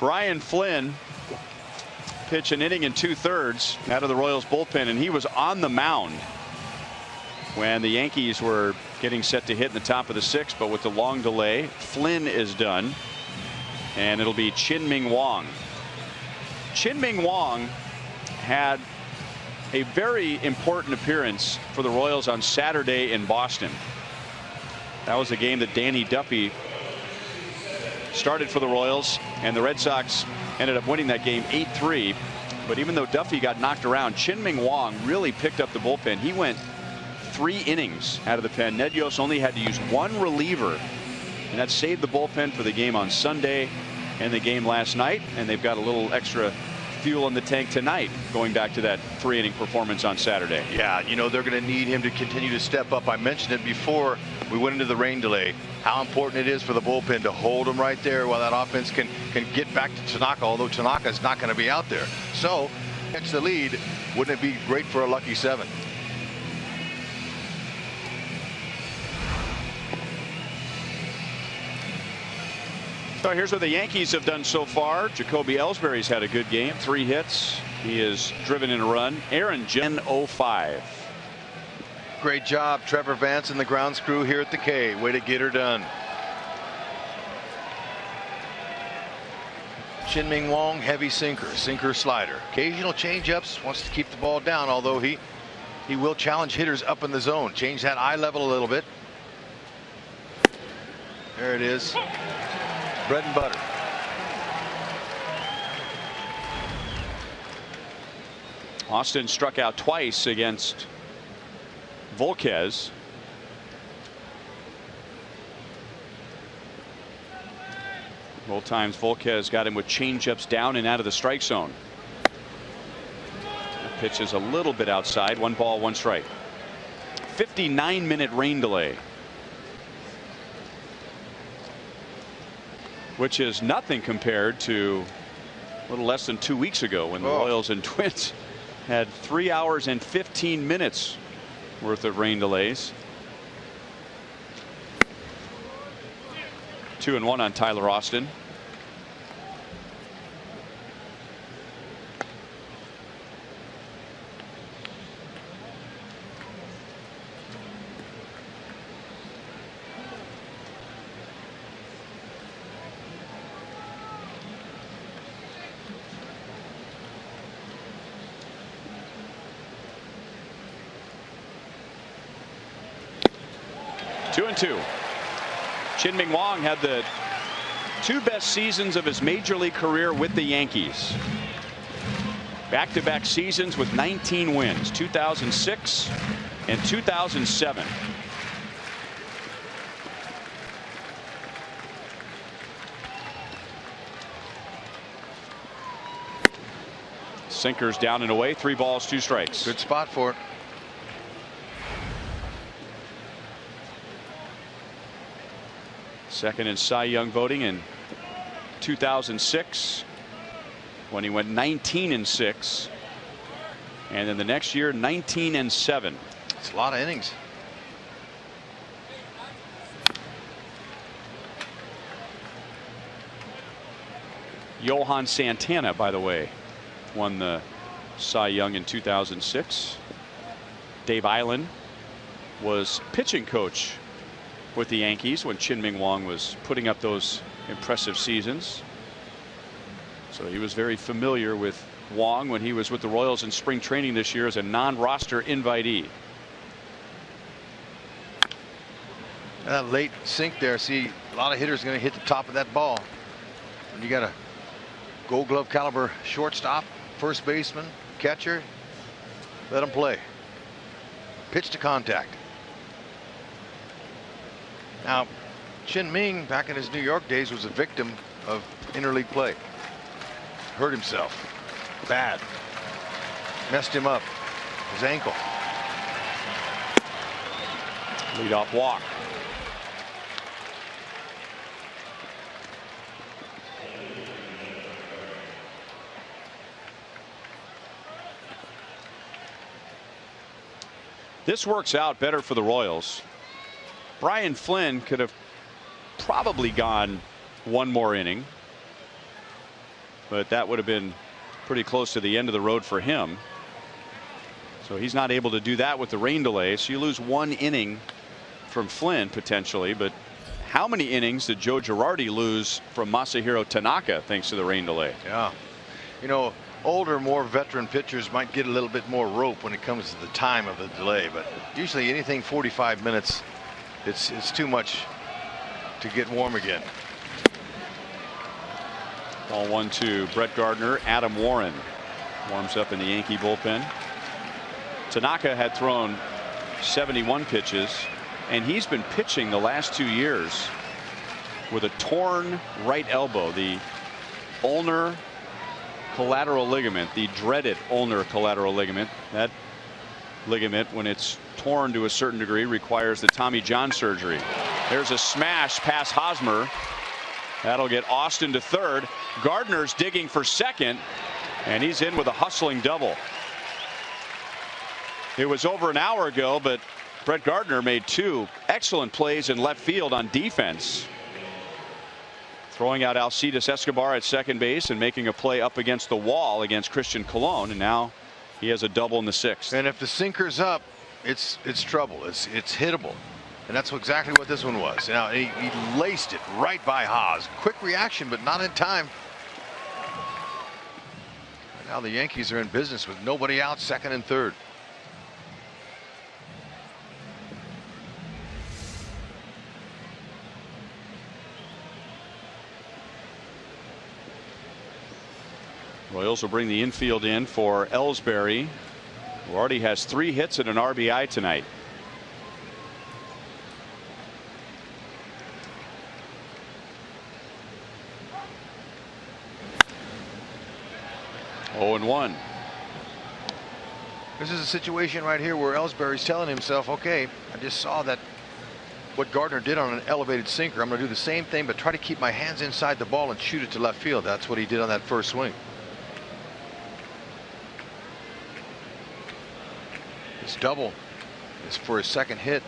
Brian Flynn pitched an inning and 2/3 out of the Royals bullpen, and he was on the mound when the Yankees were getting set to hit in the top of the 6th, but with the long delay, Flynn is done, and it'll be Chien-Ming Wang. Chien-Ming Wang had a very important appearance for the Royals on Saturday in Boston. That was a game that Danny Duffy started for the Royals, and the Red Sox ended up winning that game 8-3. But even though Duffy got knocked around, Chien-Ming Wang really picked up the bullpen. He went 3 innings out of the pen. Ned Yost only had to use 1 reliever, and that saved the bullpen for the game on Sunday and the game last night. And they've got a little extra fuel in the tank tonight, going back to that 3-inning performance on Saturday. Yeah, you know, they're going to need him to continue to step up. I mentioned it before we went into the rain delay, how important it is for the bullpen to hold him right there while that offense can get back to Tanaka, although Tanaka is not going to be out there. So, catch the lead. Wouldn't it be great for a lucky 7? So here's what the Yankees have done so far. Jacoby Ellsbury's had a good game, 3 hits. He has driven in a run. Aaron Judge 0-5. Great job, Trevor Vance and the grounds crew here at the K. Way to get her done. Chien-Ming Wang, heavy sinker slider. Occasional changeups, wants to keep the ball down, although he will challenge hitters up in the zone. Change that eye level a little bit. There it is. Bread and butter. Austin struck out twice against Volquez. Both times Volquez got him with changeups down and out of the strike zone. That pitch is a little bit outside. 1 ball, 1 strike. 59-minute rain delay, which is nothing compared to a little less than 2 weeks ago when the Royals and Twins had 3 hours and 15 minutes worth of rain delays. 2-1 on Tyler Austin. Two and two. Chien-Ming Wang had the 2 best seasons of his major league career with the Yankees. Back-to-back seasons with 19 wins, 2006 and 2007. Sinkers down and away, 3 balls, 2 strikes. Good spot for it. Second in Cy Young voting in 2006 when he went 19-6, and then the next year 19-7. It's a lot of innings. Johan Santana, by the way, won the Cy Young in 2006. Dave Eiland was pitching coach with the Yankees when Chien-Ming Wang was putting up those impressive seasons. So he was very familiar with Wang when he was with the Royals in spring training this year as a non-roster invitee. That late sink there, see, a lot of hitters are going to hit the top of that ball. When you got a Gold Glove caliber shortstop, first baseman, catcher, let them play. Pitch to contact. Now, Chien-Ming, back in his New York days, was a victim of interleague play. Hurt himself bad. Messed him up. His ankle. Leadoff walk. This works out better for the Royals. Brian Flynn could have probably gone 1 more inning. but that would have been pretty close to the end of the road for him. So he's not able to do that with the rain delay. So you lose 1 inning from Flynn potentially, but how many innings did Joe Girardi lose from Masahiro Tanaka thanks to the rain delay? Yeah, you know, older, more veteran pitchers might get a little bit more rope when it comes to the time of the delay, but usually anything 45 minutes, it's too much to get warm again. Ball 1-2. Brett Gardner, Adam Warren warms up in the Yankee bullpen. Tanaka had thrown 71 pitches, and he's been pitching the last 2 years with a torn right elbow, the ulnar collateral ligament, the dreaded ulnar collateral ligament. That ligament, when it's torn to a certain degree, requires the Tommy John surgery. There's a smash past Hosmer. That'll get Austin to third. Gardner's digging for second, and he's in with a hustling double. It was over an hour ago, but Brett Gardner made 2 excellent plays in left field on defense, throwing out Alcides Escobar at second base and making a play up against the wall against Christian Colon, and now he has a double in the 6th. And if the sinker's up, it's trouble. It's hittable, and that's exactly what this one was. Now he laced it right by Haas. Quick reaction, but not in time. And now the Yankees are in business with nobody out, 2nd and 3rd. Royals will bring the infield in for Ellsbury, who already has 3 hits and an RBI tonight. Oh, and 1. This is a situation right here where Ellsbury's telling himself, okay, I just saw that what Gardner did on an elevated sinker. I'm going to do the same thing, but try to keep my hands inside the ball and shoot it to left field. That's what he did on that first swing. His double is for his second hit.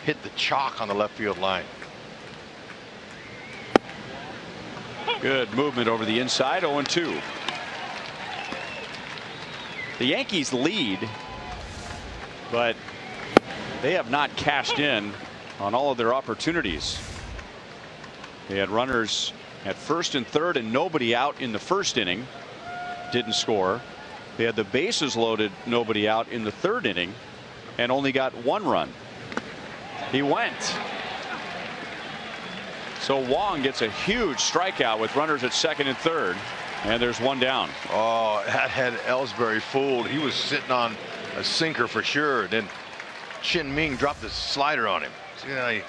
Hit the chalk on the left field line. Good movement over the inside. 0-2. The Yankees lead, but they have not cashed in on all of their opportunities. They had runners at 1st and 3rd and nobody out in the 1st inning. Didn't score. They had the bases loaded, nobody out in the 3rd inning, and only got 1 run. He went. So Wong gets a huge strikeout with runners at 2nd and 3rd, and there's 1 down. Oh, that had Ellsbury fooled. He was sitting on a sinker for sure. Then Chin Ming dropped the slider on him. See how he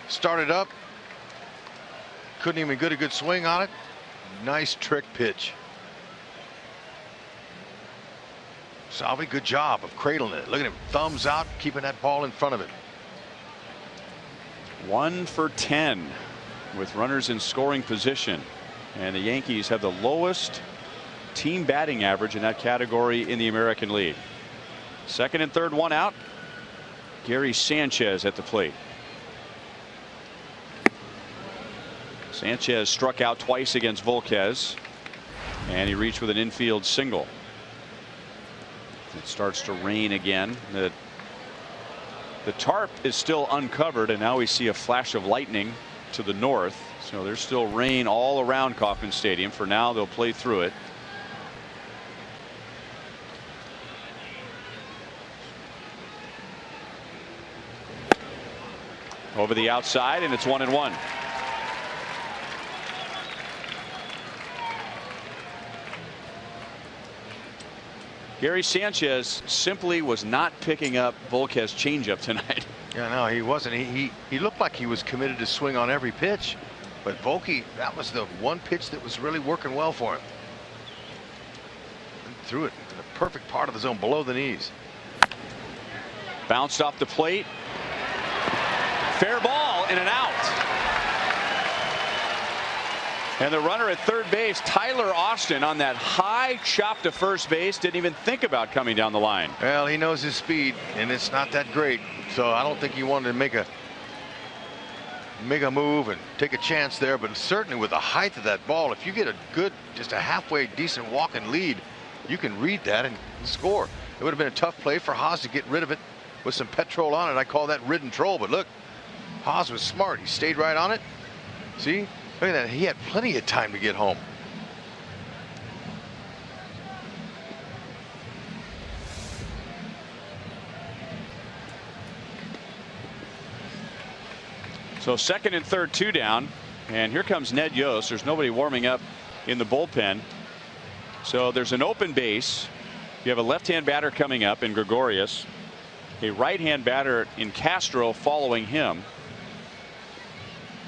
started up, couldn't even get a good swing on it. Nice trick pitch. Salvi, good job of cradling it. Look at him, thumbs out, keeping that ball in front of it. 1 for 10 with runners in scoring position, and the Yankees have the lowest team batting average in that category in the American League. 2nd and 3rd, 1 out. Gary Sanchez at the plate. Sanchez struck out twice against Volquez, and he reached with an infield single. It starts to rain again. The tarp is still uncovered, and now we see a flash of lightning to the north. So there's still rain all around Kauffman Stadium. For now, they'll play through it. Over the outside, and it's 1-1. Gary Sanchez simply was not picking up Volquez's changeup tonight. Yeah, no, he wasn't. He looked like he was committed to swing on every pitch, but Volke, that was the one pitch that was really working well for him. He threw it in the perfect part of the zone, below the knees. Bounced off the plate. Fair ball and an out. And the runner at 3rd base, Tyler Austin, on that high chop to first base, didn't even think about coming down the line. Well, he knows his speed, and it's not that great, so I don't think he wanted to make a make a move and take a chance there, but certainly with the height of that ball, if you get a good, just a halfway decent walking lead, you can read that and score. It would have been a tough play for Haas to get rid of it with some petrol on it. I call that ridden troll, but look, Haas was smart. He stayed right on it. See, look at that. He had plenty of time to get home. So second and third, 2 down, and here comes Ned Yost. There's nobody warming up in the bullpen, so there's an open base. You have a left-hand batter coming up in Gregorius, a right-hand batter in Castro following him.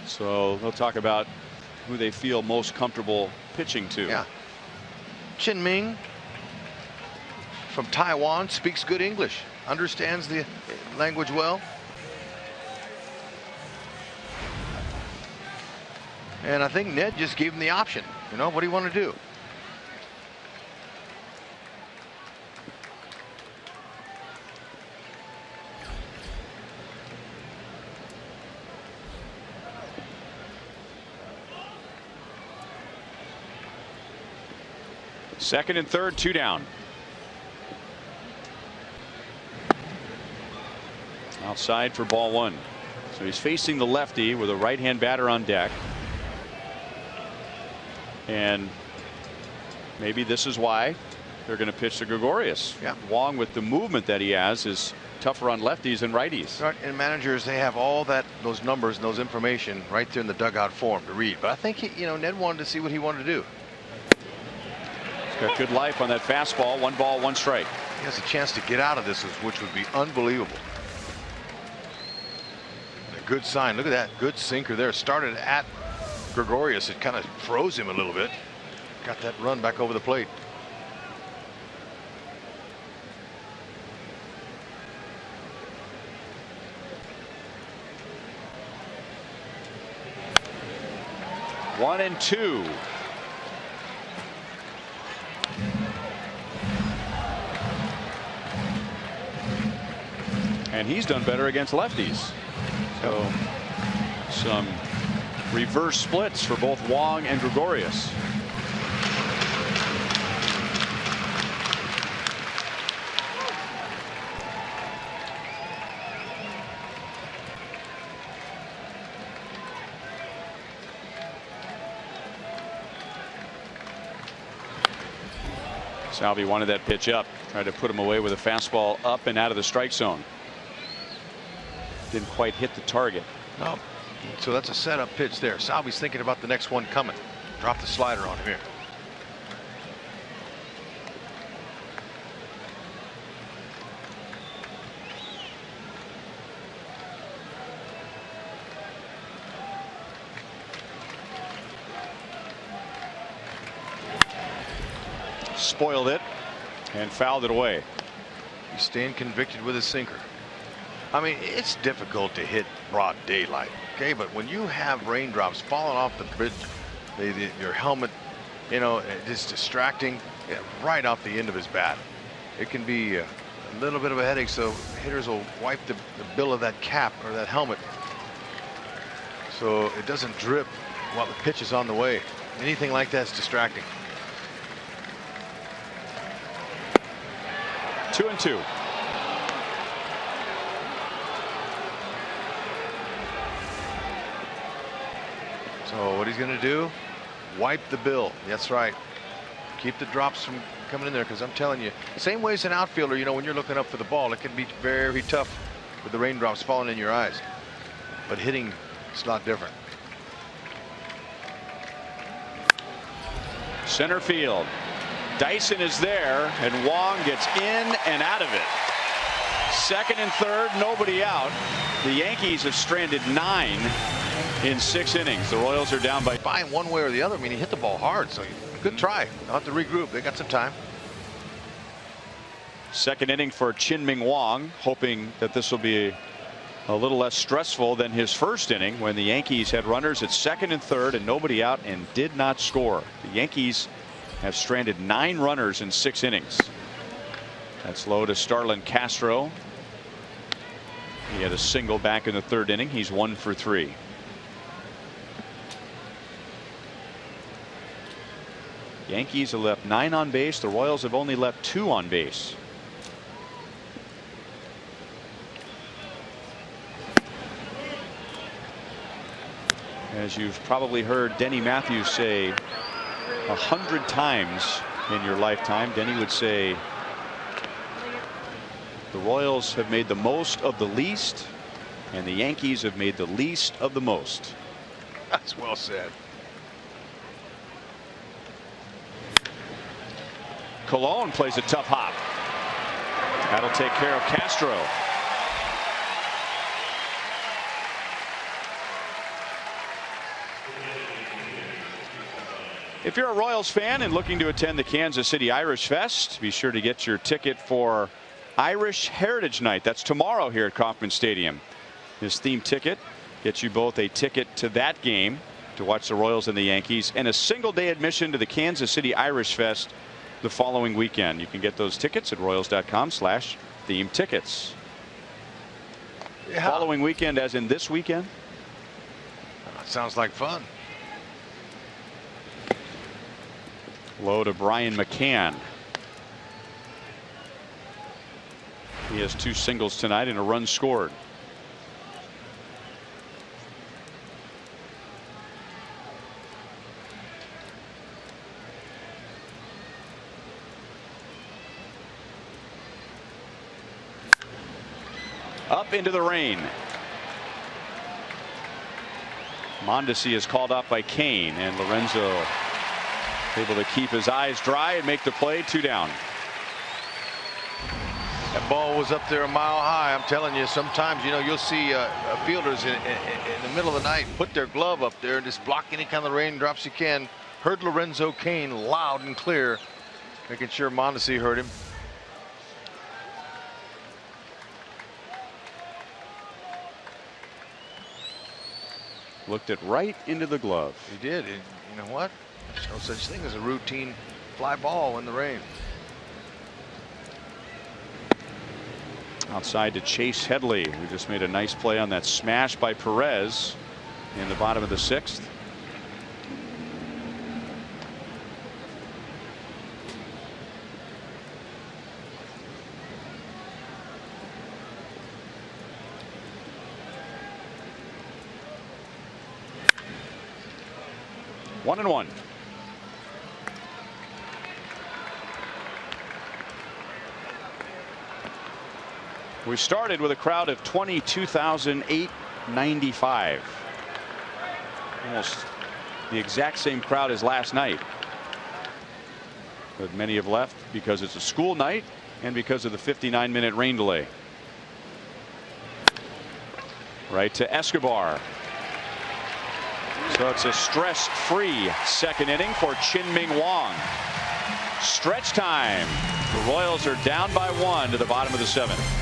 So they'll talk about who they feel most comfortable pitching to. Yeah. Chin Ming from Taiwan speaks good English, understands the language well. And I think Ned just gave him the option. You know, what do you want to do? Second and third, 2 down. Outside for ball 1. So he's facing the lefty with a right-hand batter on deck. And maybe this is why they're going to pitch to Gregorius. Yeah. Wong, with the movement that he has, is tougher on lefties and righties. Right, and managers, they have all those numbers and those information right there in the dugout for him to read. But I think Ned wanted to see what he wanted to do. He's got good life on that fastball. 1 ball, 1 strike. He has a chance to get out of this, which would be unbelievable. A good sign. Look at that. Good sinker there. Started at Gregorius. It kind of froze him a little bit. Got that run back over the plate. One and 2. And he's done better against lefties. So some reverse splits for both Wong and Gregorius. Salvi wanted that pitch up, tried to put him away with a fastball up and out of the strike zone. Didn't quite hit the target. No. So that's a setup pitch there. Salvi's thinking about the next one coming. Drop the slider on him here. Spoiled it and fouled it away. He's staying convicted with his sinker. I mean, it's difficult to hit broad daylight, okay? But when you have raindrops falling off the bridge, your helmet, it's distracting, right off the end of his bat. It can be a little bit of a headache, so hitters will wipe the bill of that cap or that helmet so it doesn't drip while the pitch is on the way. Anything like that's distracting. 2 and 2. So what he's going to do, wipe the bill. That's right. Keep the drops from coming in there, because I'm telling you, same way as an outfielder, when you're looking up for the ball, it can be very tough with the raindrops falling in your eyes. But hitting, it's not different. Center field. Dyson is there, and Wong gets in and out of it. Second and third, nobody out. The Yankees have stranded 9 in 6 innings. The Royals are down by fine one way or the other. I mean, he hit the ball hard, so good try. They'll have to regroup. They got some time. Second inning for Chin Ming Wong, hoping that this will be a little less stressful than his first inning when the Yankees had runners at second and third and nobody out and did not score. The Yankees have stranded 9 runners in 6 innings. That's low to Starlin Castro. He had a single back in the 3rd inning. He's 1 for 3. Yankees have left 9 on base. The Royals have only left 2 on base. As you've probably heard Denny Matthews say 100 times in your lifetime, Denny would say the Royals have made the most of the least, and the Yankees have made the least of the most. That's well said. Colon plays a tough hop. That'll take care of Castro. If you're a Royals fan and looking to attend the Kansas City Irish Fest, be sure to get your ticket for Irish Heritage Night. That's tomorrow here at Kauffman Stadium. This themed ticket gets you both a ticket to that game to watch the Royals and the Yankees, and a single-day admission to the Kansas City Irish Fest the following weekend. You can get those tickets at royals.com/themed tickets. Yeah. Following weekend, as in this weekend? That sounds like fun. Low to Brian McCann. He has 2 singles tonight and a run scored. Up into the rain. Mondesi is called off by Kane, and Lorenzo able to keep his eyes dry and make the play. 2 down. That ball was up there a mile high. I'm telling you, sometimes, you know, you'll see fielders in the middle of the night put their glove up there and just block any kind of raindrops you can. Heard Lorenzo Kane loud and clear, making sure Mondesi heard him. Looked it right into the glove. He did. And you know what? There's no such thing as a routine fly ball in the rain. Outside to Chase Headley, who just made a nice play on that smash by Perez in the bottom of the 6th. One and one. We started with a crowd of 22,895. Almost the exact same crowd as last night. But many have left because it's a school night and because of the 59-minute rain delay. Right to Escobar. So it's a stress-free second inning for Chin-Ming Wong. Stretch time. The Royals are down by 1 to the bottom of the 7th.